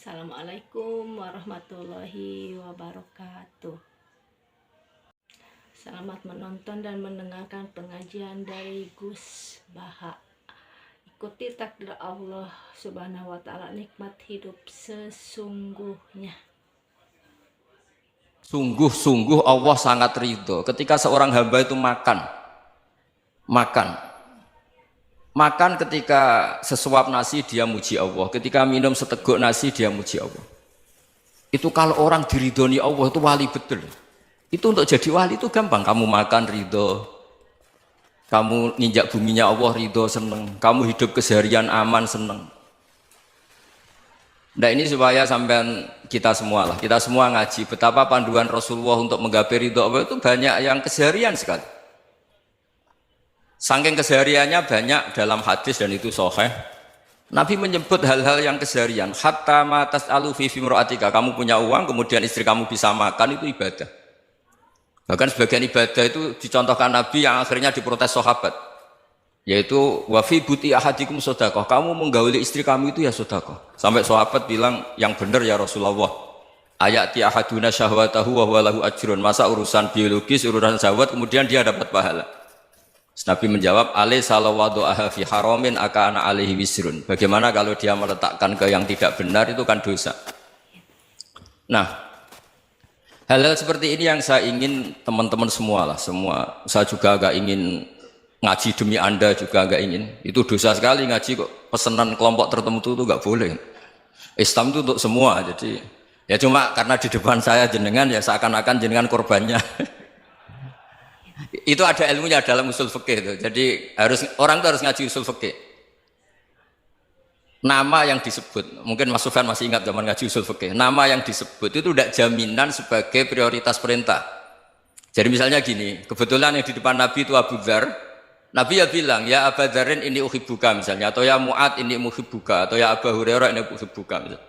Assalamualaikum warahmatullahi wabarakatuh. Selamat menonton dan mendengarkan pengajian dari Gus Baha. Ikuti takdir Allah Subhanahu wa Ta'ala, nikmat hidup sesungguhnya. Sungguh-sungguh Allah sangat ridho ketika seorang hamba itu makan ketika sesuap nasi dia muji Allah, ketika minum seteguk nasi dia muji Allah. Itu kalau orang diridhoni Allah itu wali betul. Itu untuk jadi wali itu gampang, kamu makan ridho, kamu nginjak buminya Allah ridho seneng, kamu hidup keseharian aman seneng. Nah ini supaya sampai kita semua ngaji betapa panduan Rasulullah untuk menggapai ridho Allah itu banyak yang keseharian sekali. Saking kesehariannya banyak dalam hadis dan itu sahih. Nabi menyebut hal-hal yang keseharian. Hatta ma tas'alu fi imra'atika, kamu punya uang kemudian istri kamu bisa makan, itu ibadah. Bahkan sebagian ibadah itu dicontohkan Nabi yang akhirnya diprotes sahabat. Yaitu wa fi buti ahadikum sedekah, kamu menggauli istri kamu itu ya sedekah. Sampai sahabat bilang yang benar ya Rasulullah. Ayati ahaduna syahwatahu wa huwa lahu ajrun. Masa urusan biologis, urusan syahwat kemudian dia dapat pahala. Nabi menjawab, alai salawadu'aha fi haramin akana alaihi wisrun. Bagaimana kalau dia meletakkan ke yang tidak benar, itu kan dosa. Nah, hal-hal seperti ini yang saya ingin teman-teman semua. Saya juga agak ingin ngaji demi Anda juga agak ingin. Itu dosa sekali ngaji kok, pesanan kelompok tertentu itu enggak boleh. Islam itu untuk semua, jadi ya cuma karena di depan saya jenengan ya seakan-akan jenengan korbannya. Itu ada ilmunya dalam usul fikih itu. Jadi orang itu harus ngaji usul fikih. Nama yang disebut, mungkin Mas Sufyan masih ingat zaman ngaji usul fikih. Nama yang disebut itu tidak jaminan sebagai prioritas perintah. Jadi misalnya gini, kebetulan yang di depan Nabi itu Abu Dzar. Nabi ya bilang, ya Abu Dzarin ini uhibbuka misalnya, atau ya Mu'ad ini muhibbuka, atau ya Abu Hurairah ini uhibbuka misalnya.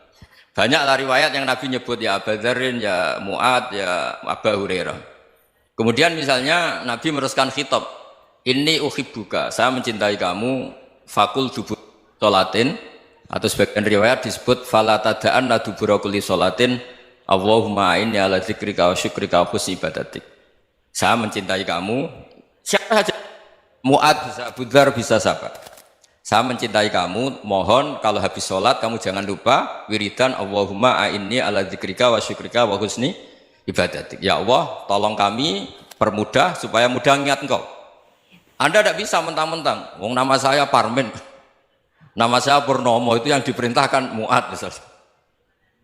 Banyaklah riwayat yang Nabi nyebut ya Abu Dzarin, ya Mu'ad, ya Abu Hurairah. Kemudian misalnya Nabi meneruskan khitab, ini uhibbuka, saya mencintai kamu, fakul dubur sholatin, atau sebagian riwayat disebut falatadaan la dubura kulli sholatin, Allahumma inni ala dzikrika wa syukrika wa husni ibadatik. Saya mencintai kamu, siapa saja, Mu'ad bisa, Abu Dzar bisa siapa. Saya mencintai kamu, mohon kalau habis sholat kamu jangan lupa wiridan Allahumma inni ala dzikrika wa syukrika wa husni ibadatik. Ya Allah, tolong kami permudah supaya mudah ingat Engkau. Anda tidak bisa mentang-mentang, wong nama saya Parmin, nama saya Purnomo, itu yang diperintahkan Mu'ad misalnya.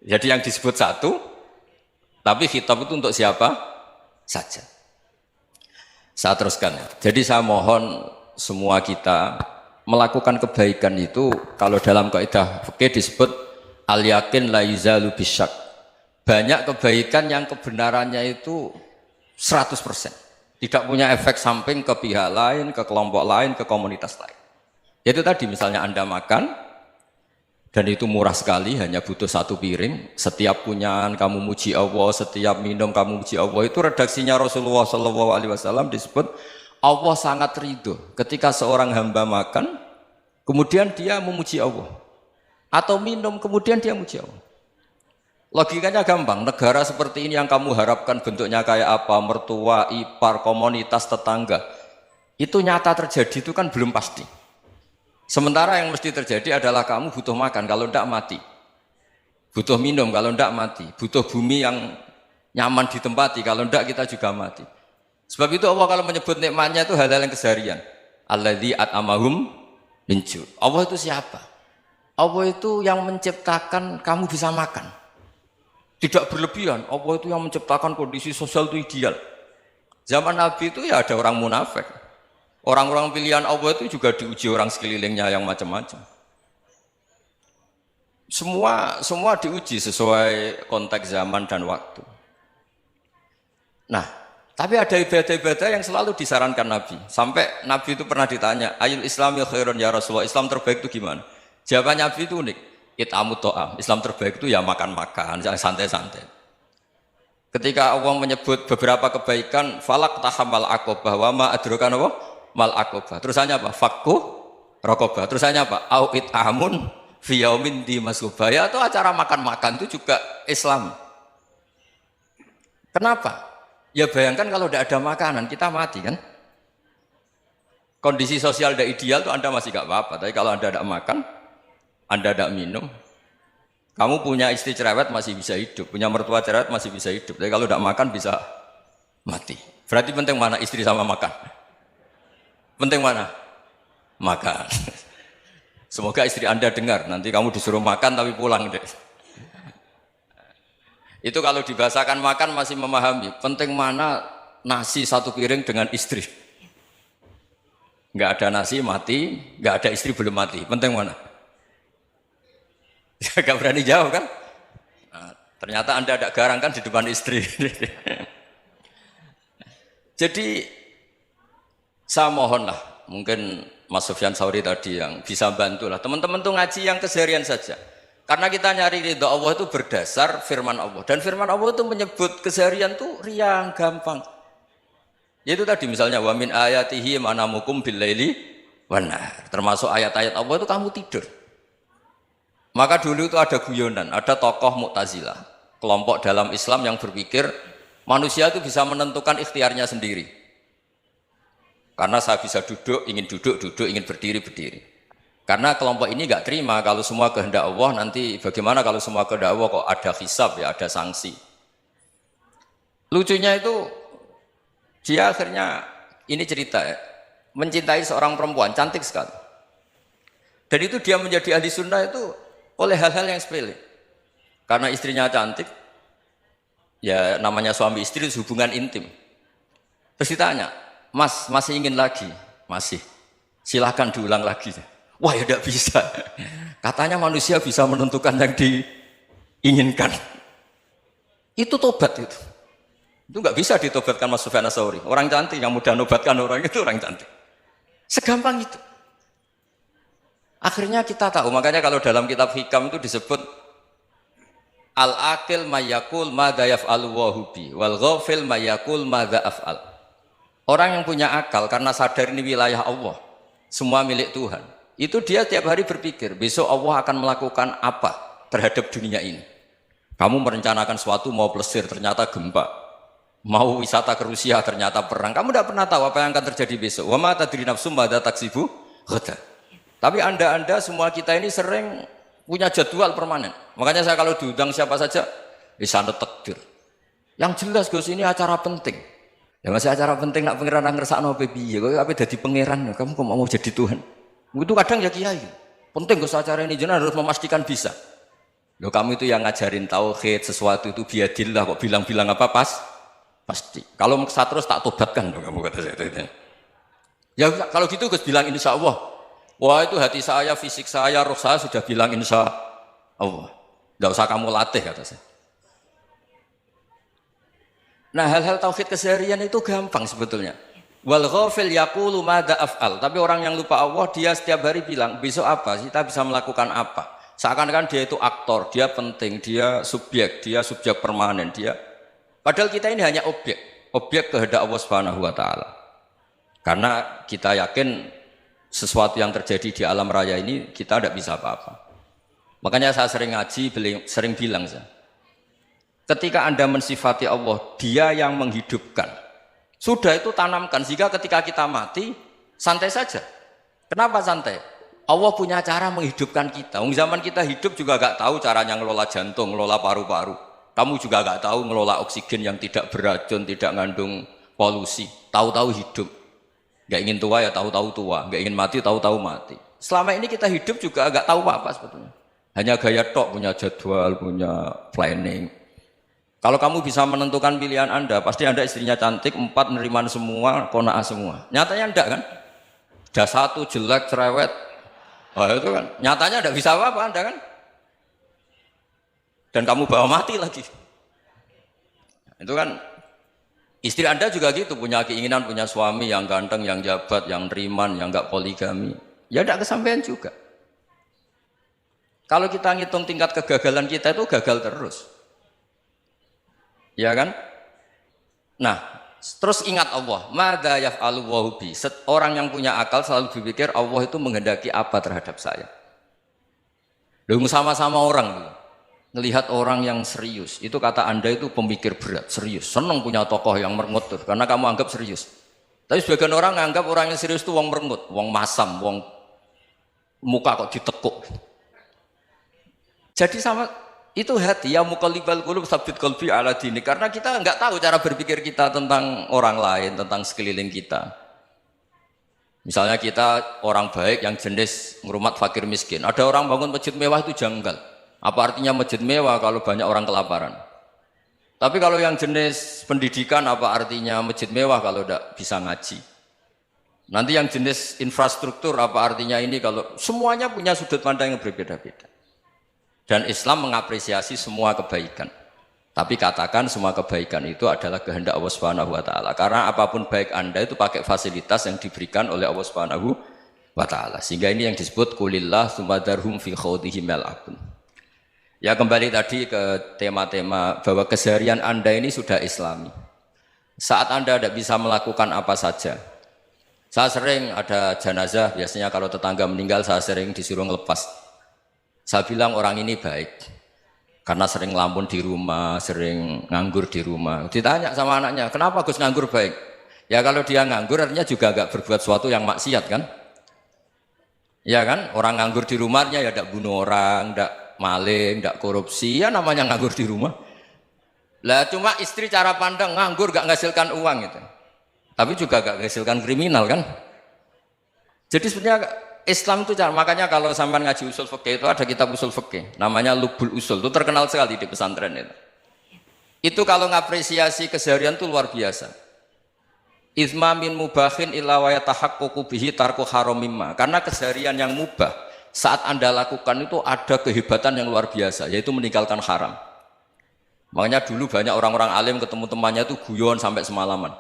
Jadi yang disebut satu, tapi khitab itu untuk siapa saja. Saya teruskan ya. Jadi saya mohon semua kita melakukan kebaikan itu, kalau dalam kaidah fikih disebut al yakin la yuzalu bisyak. Banyak kebaikan yang kebenarannya itu 100%. Tidak punya efek samping ke pihak lain, ke kelompok lain, ke komunitas lain. Itu tadi misalnya Anda makan, dan itu murah sekali, hanya butuh satu piring. Setiap punyaan kamu muji Allah, setiap minum kamu muji Allah. Itu redaksinya Rasulullah SAW disebut, Allah sangat ridho ketika seorang hamba makan, kemudian dia memuji Allah. Atau minum, kemudian dia muji Allah. Logikanya gampang, negara seperti ini yang kamu harapkan bentuknya kayak apa, mertua, ipar, komunitas, tetangga, itu nyata terjadi itu kan belum pasti. Sementara yang mesti terjadi adalah kamu butuh makan, kalau tidak mati. Butuh minum, kalau tidak mati. Butuh bumi yang nyaman ditempati, kalau tidak kita juga mati. Sebab itu Allah kalau menyebut nikmatnya itu hal-hal yang keseharian. Alladzi at'amahum min ju'. Allah itu siapa? Allah itu yang menciptakan kamu bisa makan. Tidak berlebihan, Allah itu yang menciptakan kondisi sosial itu ideal. Zaman Nabi itu ya ada orang munafik. Orang-orang pilihan Allah itu juga diuji orang sekelilingnya yang macam-macam. Semua diuji sesuai konteks zaman dan waktu. Nah, tapi ada ibadah-ibadah yang selalu disarankan Nabi. Sampai Nabi itu pernah ditanya, ayul Islam ya khairun ya Rasulullah, Islam terbaik itu gimana? Jawaban Nabi itu unik. It'amut to'am, Islam terbaik itu ya makan-makan, jangan santai-santai. Ketika Allah menyebut beberapa kebaikan, falak tahamal akobah, wa ma adrokan apa? Mal akobah. Terusannya apa? Fakku rokobah. Terusannya apa? Au it'amun fi yaumin di masghubaya atau acara makan-makan itu juga Islam. Kenapa? Ya bayangkan kalau tidak ada makanan kita mati kan? Kondisi sosial tidak ideal tuh Anda masih gak apa-apa, tapi kalau Anda tidak makan, Anda tidak minum, kamu punya istri cerewet masih bisa hidup, punya mertua cerewet masih bisa hidup, tapi kalau tidak makan bisa mati. Berarti penting mana istri sama makan? Penting mana? Makan. Semoga istri Anda dengar, nanti kamu disuruh makan tapi pulang deh. Itu kalau dibahasakan makan masih memahami, penting mana nasi satu piring dengan istri. Nggak ada nasi mati, nggak ada istri belum mati. Penting mana? Gak berani jawab kan? Nah, ternyata Anda ada garang kan di depan istri. Jadi saya mohonlah, mungkin Mas Sufyan Sauri tadi yang bisa bantulah. Teman-teman tuh ngaji yang keseharian saja. Karena kita nyari ridha Allah itu berdasar firman Allah. Dan firman Allah itu menyebut keseharian tuh riang, gampang. Yaitu tadi misalnya wa min ayatihi manamukum bil laili wan nahar. Termasuk ayat-ayat Allah itu kamu tidur. Maka dulu itu ada guyonan, ada tokoh Mu'tazilah, kelompok dalam Islam yang berpikir manusia itu bisa menentukan ikhtiarnya sendiri. Karena saya bisa duduk, ingin duduk, ingin berdiri, berdiri. Karena kelompok ini nggak terima kalau semua kehendak Allah, nanti bagaimana kalau semua kehendak Allah kok ada hisab ya, ada sanksi. Lucunya itu dia akhirnya, ini cerita ya, mencintai seorang perempuan, cantik sekali. Dan itu dia menjadi ahli sunnah itu oleh hal-hal yang sepele. Karena istrinya cantik, ya namanya suami istri itu hubungan intim. Terus ditanya, Mas, masih ingin lagi? Masih. Silahkan diulang lagi. Wah ya tidak bisa. Katanya manusia bisa menentukan yang diinginkan. Itu tobat itu. Itu nggak bisa ditobatkan Mas Sufyan Ats-Tsauri. Orang cantik yang mudah nobatkan orang itu orang cantik. Segampang itu. Akhirnya kita tahu, makanya kalau dalam kitab Hikam itu disebut al-aqil mayyakul madza yaf'alu wa hubi wal ghafil mayyakul madza af'al. Orang yang punya akal karena sadar ini wilayah Allah, semua milik Tuhan. Itu dia tiap hari berpikir, besok Allah akan melakukan apa terhadap dunia ini. Kamu merencanakan sesuatu mau plesir, ternyata gempa. Mau wisata ke Rusia, ternyata perang. Kamu tidak pernah tahu apa yang akan terjadi besok. Wa ma tadri nafsum madza taksibu ghadan. Tapi anda semua kita ini sering punya jadwal permanen. Makanya saya kalau diundang siapa saja, sana takdir. Yang jelas Gus ini acara penting. Ya masih acara penting nak pangeran ngersakno piye? Kowe ape dadi pangeran, kamu kok mau jadi Tuhan? Itu kadang ya kiai. Penting Gus acara ini jenengan harus memastikan bisa. Loh kamu itu yang ngajarin tauhid, sesuatu itu biadillah kok bilang-bilang apa pasti. Kalau maksa terus tak tobatkan loh kamu kata saya. Ya kalau gitu Gus bilang insya Allah. Wah itu hati saya, fisik saya, roh saya sudah bilang insya Allah. Tidak usah kamu latih kata saya. Nah hal-hal tauhid keseharian itu gampang sebetulnya. Wal ghafil yaqulu madza af'al. Tapi orang yang lupa Allah dia setiap hari bilang besok apa? Kita bisa melakukan apa? Seakan-akan dia itu aktor, dia penting, dia subjek permanen, dia. Padahal kita ini hanya objek kehendak Allah Subhanahu wa taala. Karena kita yakin sesuatu yang terjadi di alam raya ini kita tidak bisa apa-apa. Makanya saya sering ngaji, sering bilang saya. Ketika Anda mensifati Allah, Dia yang menghidupkan. Sudah itu tanamkan sehingga ketika kita mati santai saja. Kenapa santai? Allah punya cara menghidupkan kita. Zaman kita hidup juga gak tahu caranya ngelola jantung, ngelola paru-paru. Kamu juga gak tahu ngelola oksigen yang tidak beracun, tidak mengandung polusi. Tahu-tahu hidup. Gak ingin tua ya tahu-tahu tua. Gak ingin mati tahu-tahu mati. Selama ini kita hidup juga gak tahu apa sebetulnya. Hanya gaya tok, punya jadwal, punya planning. Kalau kamu bisa menentukan pilihan Anda, pasti Anda istrinya cantik, 4 neriman semua, kona'ah semua. Nyatanya enggak kan? Ada 1 jelek, cerewet. Oh itu kan, nyatanya enggak bisa apa-apa Anda kan? Dan kamu bawa mati lagi. Itu kan, istri Anda juga gitu, punya keinginan, punya suami yang ganteng, yang jabat, yang neriman, yang enggak poligami. Ya enggak kesampaian juga. Kalau kita ngitung tingkat kegagalan kita itu gagal terus. Ya kan? Nah, terus ingat Allah, madza yaf'alu wa hubi. Orang yang punya akal selalu berpikir Allah itu menghendaki apa terhadap saya. Dong sama-sama orang gitu. Ngelihat orang yang serius, itu kata Anda itu pemikir berat, serius. Senang punya tokoh yang merengut tuh, karena kamu anggap serius. Tapi sebagian orang anggap orang yang serius itu wong merengut, wong masam, wong muka kok ditekuk. Jadi sama itu hati ya muqallibal qulub tsabbit qalbi ala dinik, karena kita enggak tahu cara berpikir kita tentang orang lain, tentang sekeliling kita. Misalnya kita orang baik yang jenis ngrumat fakir miskin, ada orang bangun masjid mewah itu janggal. Apa artinya masjid mewah kalau banyak orang kelaparan? Tapi kalau yang jenis pendidikan, apa artinya masjid mewah kalau tidak bisa ngaji? Nanti yang jenis infrastruktur, apa artinya ini kalau semuanya punya sudut pandang yang berbeda-beda. Dan Islam mengapresiasi semua kebaikan. Tapi katakan semua kebaikan itu adalah kehendak Allah Subhanahu wa taala. Karena apapun baik Anda itu pakai fasilitas yang diberikan oleh Allah Subhanahu wa taala. Sehingga ini yang disebut qulillah tsumma darhum fi khawdihim yal'abun. Ya kembali tadi ke tema-tema bahwa keseharian Anda ini sudah Islami. Saat Anda tidak bisa melakukan apa saja. Saya sering ada jenazah, biasanya kalau tetangga meninggal saya sering disuruh ngelepas. Saya bilang orang ini baik. Karena sering ngelamun di rumah, sering nganggur di rumah. Ditanya sama anaknya, kenapa Gus nganggur baik? Ya kalau dia nganggur artinya juga agak berbuat sesuatu yang maksiat kan? Ya kan, orang nganggur di rumahnya ya tidak bunuh orang, tidak maling, tidak korupsi, ya namanya nganggur di rumah. Lah cuma istri cara pandang nganggur gak menghasilkan uang itu. Tapi juga gak menghasilkan kriminal kan? Jadi sebenarnya Islam itu cara, makanya kalau sampai ngaji usul fikih itu ada kitab usul fikih, namanya Lubul Usul, itu terkenal sekali di pesantren itu. Itu kalau ngapresiasi keseharian itu luar biasa. Izma min mubahin illa wa yatahaqqaqu bihi tarku haramimma. Karena keseharian yang mubah saat Anda lakukan itu ada kehebatan yang luar biasa, yaitu meninggalkan haram. Makanya dulu banyak orang-orang alim ketemu temannya itu guyon sampai semalaman.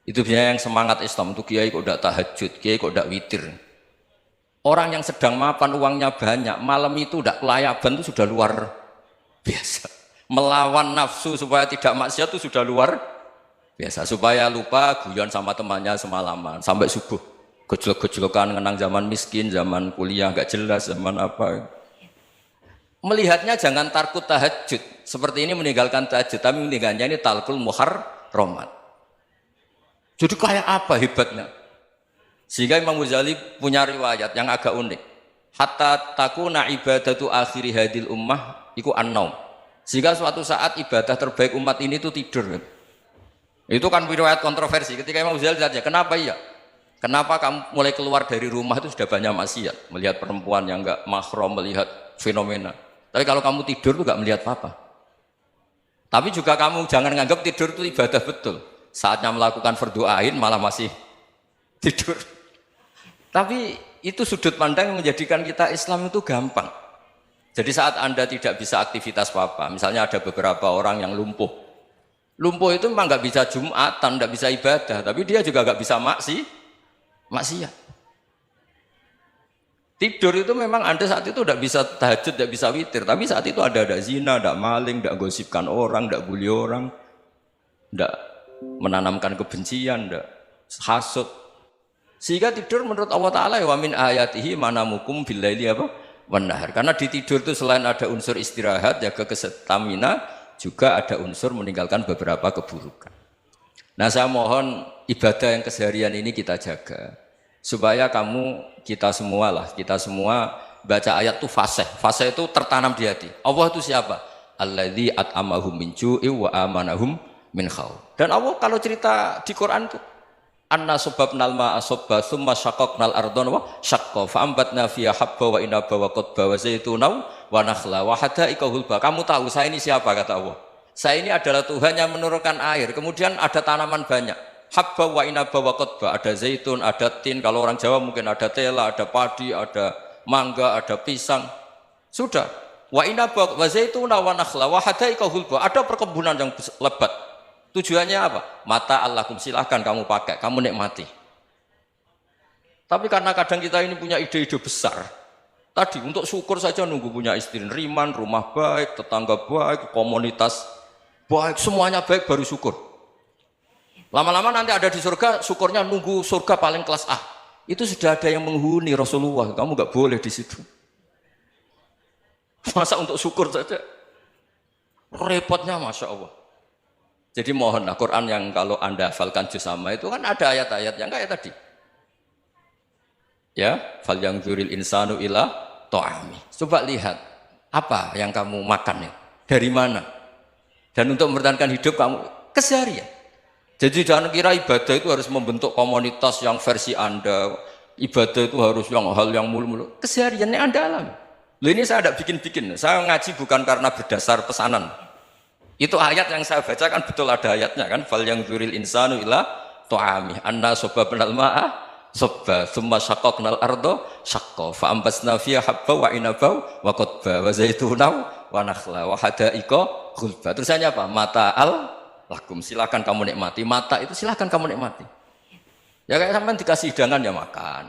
Itu biasanya yang semangat Islam itu kiai kok tidak tahajud, kiai kok tidak witir. Orang yang sedang mapan uangnya banyak, malam itu tidak kelayaban itu sudah luar biasa. Melawan nafsu supaya tidak maksiat itu sudah luar biasa. Supaya lupa guyon sama temannya semalaman sampai subuh. Gejolak-gejolokan ngenang zaman miskin, zaman kuliah gak jelas, zaman apa. Melihatnya jangan tarkut tahajud. Seperti ini meninggalkan tahajud, tapi meninggalkannya ini talkul muharramat. Jadi kayak apa hebatnya? Sehingga Imam Ghazali punya riwayat yang agak unik. Hatta takuna ibadatu akhiri hadil ummah iku an-naum. Sehingga suatu saat ibadah terbaik umat ini itu tidur. Itu kan riwayat kontroversi. Ketika Imam Ghazali tanya, kenapa iya? Kenapa kamu mulai keluar dari rumah itu sudah banyak maksiat, melihat perempuan yang enggak mahram, melihat fenomena. Tapi kalau kamu tidur itu enggak melihat apa-apa. Tapi juga kamu jangan nganggap tidur itu ibadah betul. Saatnya melakukan fardu ain malah masih tidur. Tapi itu sudut pandang yang menjadikan kita Islam itu gampang. Jadi saat Anda tidak bisa aktivitas apa-apa, misalnya ada beberapa orang yang lumpuh. Lumpuh itu memang enggak bisa Jumatan, enggak bisa ibadah, tapi dia juga enggak bisa maksiat. Tidur itu memang Anda saat itu tidak bisa tahajud, tidak bisa witir, tapi saat itu ada zina, ada maling, tidak gosipkan orang, tidak bully orang, tidak menanamkan kebencian, tidak hasud. Sehingga tidur menurut Allah Ta'ala wa min ayatihi manamukum billaili apa? Wan-nahar. Karena di tidur itu selain ada unsur istirahat, jaga kestamina, juga ada unsur meninggalkan beberapa keburukan. Nah saya mohon ibadah yang keseharian ini kita jaga supaya kita semua baca ayat itu fase itu tertanam di hati. Allah itu siapa? Alladzi at'amahum min ju'i wa amanahum min khauf. Dan Allah kalau cerita di Quran itu anna sababnal ma'a sabba tsumma syaqqaqnal ardha wa syaqqa fa ambatna fiha habba wa inaba wa qadba wa zaituna wa nakhla wa hadaika hulba. Kamu tahu saya ini siapa kata Allah? Saya ini adalah Tuhan yang menurunkan air, kemudian ada tanaman banyak. Habba wa inaba wa qadba, ada zaitun, ada tin, kalau orang Jawa mungkin ada tela, ada padi, ada mangga, ada pisang. Sudah. Wa inaba wa zaituna wa nakhla wa hadaika hulba, ada perkebunan yang lebat. Tujuannya apa? Mata Allahkum, silahkan kamu pakai, kamu nikmati. Tapi karena kadang kita ini punya ide-ide besar. Tadi untuk syukur saja nunggu punya istri riman, rumah baik, tetangga baik, komunitas baik, semuanya baik baru syukur. Lama-lama nanti ada di surga, syukurnya nunggu surga paling kelas A. Itu sudah ada yang menghuni Rasulullah, kamu nggak boleh di situ. Masa untuk syukur saja repotnya, masya Allah. Jadi mohonlah Quran yang kalau Anda hafalkan juz amma itu kan ada ayat-ayat yang kayak tadi. Ya, fal yang dzuril insanu ila ta'ami. Coba lihat apa yang kamu makan ya, dari mana? Dan untuk mempertahankan hidup kamu keseharian. Jadi jangan kira ibadah itu harus membentuk komunitas yang versi Anda. Ibadah itu harus yang hal yang mulu-mulu. Kesehariannya Anda alami. Loh, ini saya tidak bikin-bikin. Saya ngaji bukan karena berdasar pesanan. Itu ayat yang saya baca kan betul ada ayatnya kan. Fal yang dzuril insanu ila ta'ami. Anna sobabnal ma'ah sobba. Thumma syaqaqnal ardo syaqqa. Fa'ambasna fiha habba wa inabau wa qodba wa zaitunaw wa nakhla wa hadaika ghulba. Terusannya apa? Mata'al lakum. Silakan kamu nikmati. Mata itu silakan kamu nikmati. Ya kayak sampean dikasih hidangan ya makan.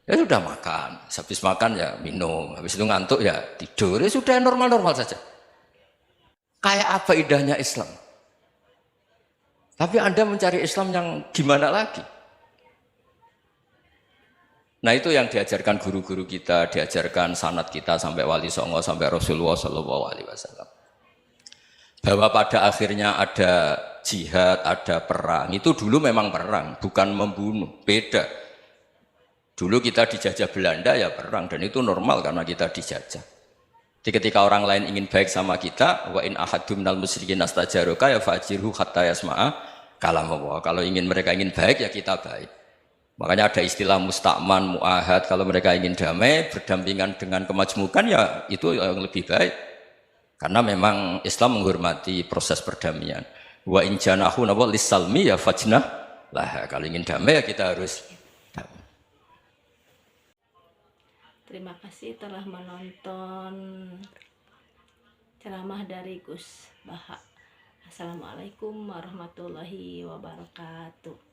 Ya sudah makan, habis makan ya minum, habis itu ngantuk ya tidur, ya sudah normal-normal saja. Kayak apa indahnya Islam? Tapi Anda mencari Islam yang gimana lagi? Nah itu yang diajarkan guru-guru kita, diajarkan sanad kita sampai Wali Songo, sampai Rasulullah SAW. Bahwa pada akhirnya ada jihad, ada perang. Itu dulu memang perang, bukan membunuh, beda. Dulu kita dijajah Belanda ya perang, dan itu normal karena kita dijajah. Jadi ketika orang lain ingin baik sama kita, wa in ahadum minal musyrikin astajaroka ya fajirhu hatta yasma'a kalam Allah. Kalau mereka ingin baik ya kita baik. Makanya ada istilah musta'man, mu'ahad. Kalau mereka ingin damai, berdampingan dengan kemajmukan ya itu yang lebih baik. Karena memang Islam menghormati proses perdamaian. Wa in janahu nawa lisalmi ya fajnah lah. Kalau ingin damai ya kita harus damai. Terima kasih telah menonton ceramah dari Gus Baha. Assalamualaikum warahmatullahi wabarakatuh.